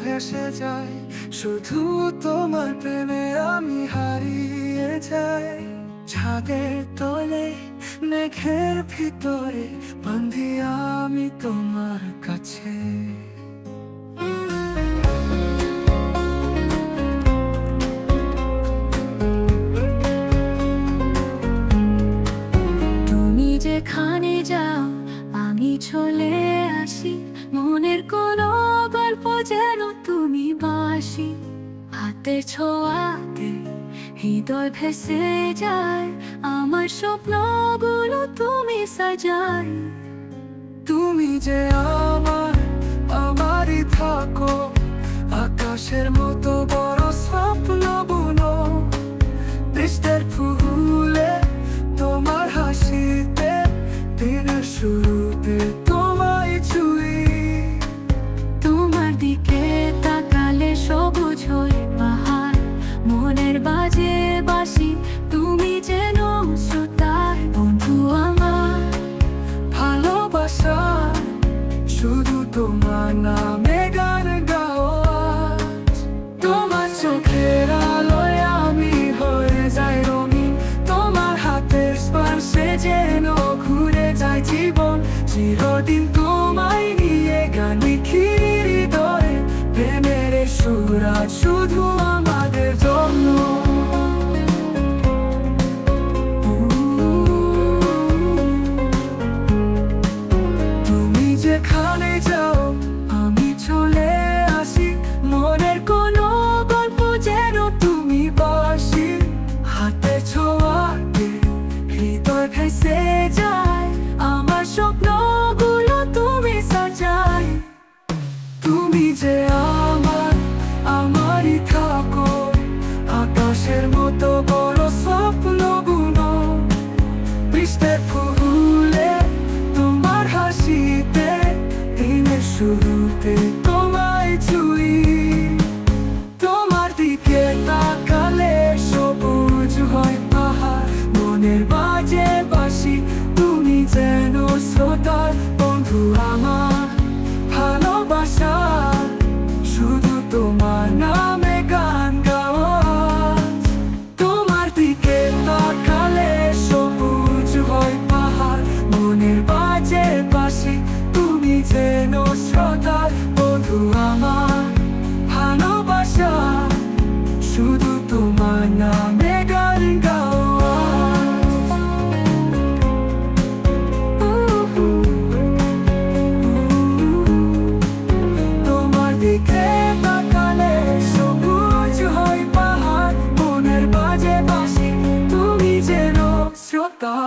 ভেসে যায়, শুধু তোমার প্রেমে আমি হারিয়ে যাই। ছাদের তলে মেঘের ভিতরে বন্দি আমি তোমার কাছে। তুমি যেখানে যাও আমি চলে আসি, মনের কোনো গল্প যেন তুমি বাসি। হাতের ছোঁয়াতে হৃদয় ভেসে যায়, আমার স্বপ্নগুলো তুমি সাজাই। তুমি যে আমারই থাকো, আকাশের মতো বড় স্বপ্ন বুনো। বৃষ্টির ফুলে তোমার হাসিতে, দিনের শুরুতে তোমায় ছুঁই। তোমার দিকে তাকালে সবুজ হয়ে পাহাড়, মনের বাজে বাঁশি তুমি যেন শ্রোতার বন্ধু আমার। ভালোবাসা শুধু তোমার নামে গান গাওয়াজ। তোমার চোখের আলোয় আমি হয়ে যাই রঙিন, তোমার হাতের স্পর্শে যেন ঘুরে যায় জীবন। চিরদিন তোমায় নিয়ে গান লিখি হৃদয়ে, প্রেমের সুরাজ শুধু আমাদের জন্য। তুমি যেখানে যাও আমি চলে আসি, মনের কোনো গল্প যেন তুমি বাসি। হাতে ছোঁয়াতে হৃদয় ভেসে যায়, আমার স্বপ্নগুলো তুমি সাজাই। তুমি যে আমারই থাকো, আকাশের মতো বড় স্বপ্ন বুনো। বৃষ্টির ফুলে তোমার হাসিতে, দিনের শুরুতে তোমায় ছুঁই। তোমার দিকে তাকালে সবুজ হয় পাহাড়, মনের বাজে বাঁশি তুমি যেন শ্রোতার বন্ধু আমার। ভালোবাসা শুধু তোমার নামে গান গাওয়াজ। তোমার দিকে তাকালে সবুজ হয় পাহাড়, মনের বাজে বাঁশি তুমি যেন শ্রোতার বন্ধু আমার। ভালোবাসা শুধু তোমার নামে গান গাওয়াজ। তোমার দিকে তাকালে সবুজ হয় পাহাড়, মনের বাজে বাঁশি তুমি যেন শ্রোতা।